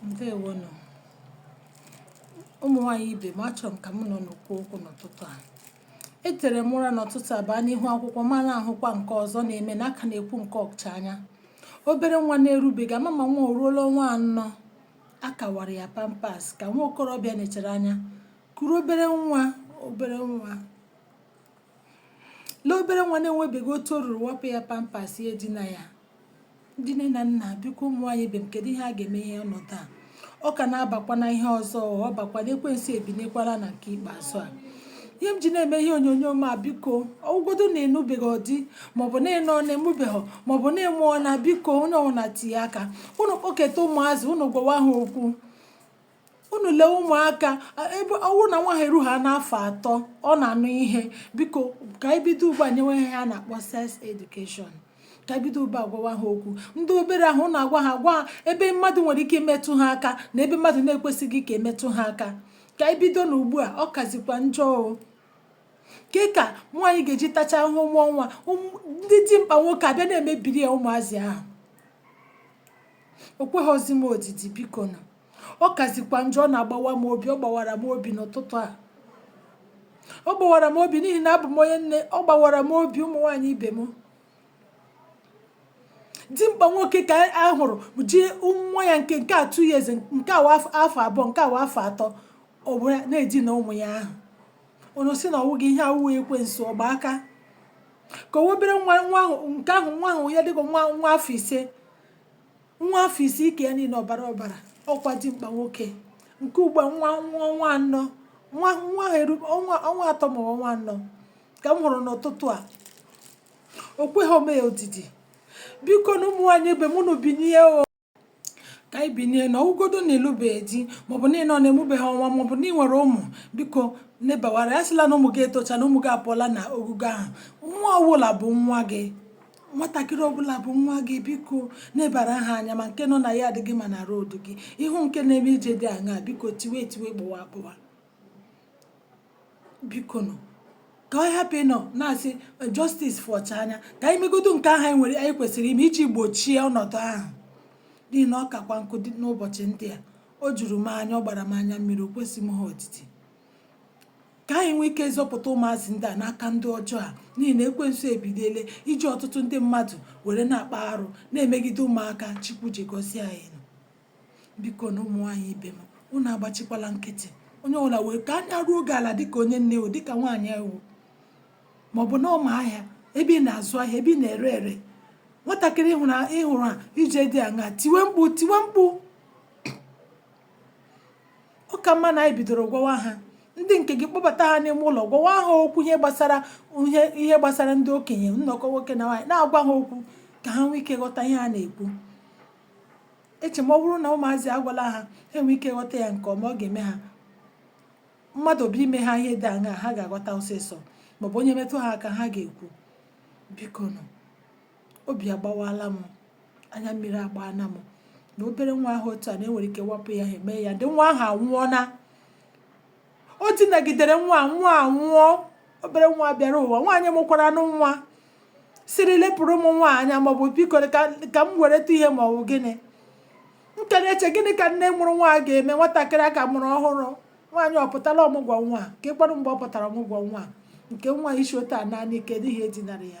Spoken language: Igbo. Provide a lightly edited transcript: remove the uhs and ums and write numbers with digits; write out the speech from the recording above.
Ndewonu ụmụ nwaanyị ibe m, achọrọ m ka m nọ n'okwu okwu n'ụtụtụ a. Etere m ụra n'ụtụtụ a baa n'ihu akwụkwọ ma na-ahụkwa nke ọzọ na-eme n'aka na-ekwu nke ọcha anya. Obere nwa na-erubeghị mama nwa o ruola ọnwa 4 akawara ya pampas ka nwa okorobịa nechere anya kuru obere nwa lee obere nwa na-enwebeghị otu o ruru wapụ ya pampas ya edina ya. Ndị nne na nna, biko ụmụ nwaanyị ibe m, kedu ihe a ga-eme ihe ọnọdụ a? Ọ ka na-abakwa na ihe ọzọ, ọ bakwa na ekwensu ebinyekwala na nke ikpeazụ a. Ihe m ji na-eme ihe onyonyo ma biko ọgwụgodo na enubeghị ọdị maọbụ na ịnọ na-emubeghị maọbụ na ịmụọ na biko onye ọbụla tinye aka unu kpọketa ụmụazị unu gwawa ha okwu. Unu lee ụmụaka ebe ọwụrụ na nwa ha eru ha n'afọ 3 ọ na-anụ ihe, biko ka anyị bido ugbu a nyewe ha na-akpọ sex education. Ka bido ube agwawa ha okwu. Ndị obere ahụ na-agwa ha ebe mmadụ nwere ike imetụ ha aka na ebe mmadụ na-ekwesịghị ka emetụ ha aka. Ka anyị bido na ugbu a, ọ kazikwa njọ ke ka nwaanyị ga-eji tacha ahụhụ mụọ nwa, ndị dimkpa nwoke abịa na-emebiri ya ụmụazị ahụ. O kweghọzi m odidi, biko na ọ kazikwa njọ, ọ na-agbawa m obi. Ọ gbawara m obi n'ụtụtụ a, ọ gbawara m obi n'ihi na abụ m onye nne. Ọ gbawara m obi ụmụ nwaanyị ibe m. Dimkpa nwoke ka a hụrụ ji nwa ya nke a 2 years, nke a afọ 2, nke a afọ 3, ọ bụla na-edina ụmụ ya ahụ. Unu si na ọwụghị ihe awụ ekwensu ọgba aka ka obere nwa ahụ, nke ahụ nwa ahụ ya dịka nwa afọ 6 ike ya niile ọbara ọkwa dimkpa nwoke. Nke ugbu a ọnwa 4, nwa eru ọnwa 3 ma ọnwa 4 ka m hụrụ n'ụtụtụ a. O kweghị ome odidi. Biko na ụmụ nwaanyị ebe m unu binye ka anyị binye na ọgwụgodo na elubeghị di maọbụ na ịnọ na-emubeghị ọnwa maọbụ na ị nwere ụmụ, biko nebawara ya. Sịla na ụmụ gị etocha na ụmụ gị apụọla na ogugo ahụ. Nwa ọbụla bụ nwa gị, nwatakịrị ọbụla bụ nwa gị. Biko nebara ha anya, ma nke nọ na ya adịghị ma na roodu gị, ihu nke na-eme ije dị aṅaa, biko tiwe gbụwa. Biko nọ ka ọ hapụ ịnọ na-asị justice fọcha anya. Ka anyị megodo nke ahụ anyị kwesịrị ime iji gbochie ọnọdụ ahụ, n'ihi na ọ kakwa nkụ dị n'ụbọchị ndị a. O juru m anya, ọ gbara m anya mmiri, o kwesị m ha odidi. Ka anyị nwee ike ịzọpụta ụmụazị ndị a n'aka ndị ọjọọ a, n'ihi na ekwensu ebidola iji ọtụtụ ndị mmadụ were na-akpa arụ na-emegide ụmụaka. Chukwu ji gọzie anyị. Biko na ụmụ nwaanyị ibe m, unu agbachikwala nkịtị. Onye ọbụla wee ka anya ruo oge ala dịka onye nne o, dịka nwaanyị ewu maọbụ na ọma ahịa ebe ị na-azụ ahịa, ebe ị na-ere ere. Nwatakịrị ịhụrụ ha ije dị aṅaa, tiwe mkpu. Ọ ka mma na anyị bidoro gwawa ha. Ndị nke gị kpọbata ha n'ime ụlọ, gwawa ha okwu ihe gbasara ndị okenye, nnọkọ nwoke na nwaanyị, na-agwa ha okwu ka ha nwee ike ghọta ihe a na-ekwu. Eche ma ọ bụrụ na ụmụazị agwala ha enwe ike ghọta ya nke ọma, ọ ga-eme ha mmadụ bụ ime ha ihe dị aṅaa ha ga-aghọta ọsịsọ, maọbụ onye metụ ha aka ha ga-ekwu. Biko nọ obi agbawala m, anya mmiri agbaana m na obere nwa ahụ otu a na-enwere ike wapụ ya, ha eme ya. Ndị nwa ahụ anwụọna, o tinagidere nwa anwụọ. Obere nwa bịara ụwa, nwaanyị mụkwara anụ nwa siri lepụrụ m nwa anya, maọbụ biko ka m wereta ihe maọbụ gịnị. Nke na-eche gịnị ka nne mụrụ nwa ga-eme nwatakịrị aka mụrụ ọhụrụ. Nwaanyị ọ pụtala ọmụgwọ nwa, ka ịkpọrọ mgbe ọ pụtara ọmụgwọ nwa nke nwa isi otu a naanị, kedu ihe dinara ya?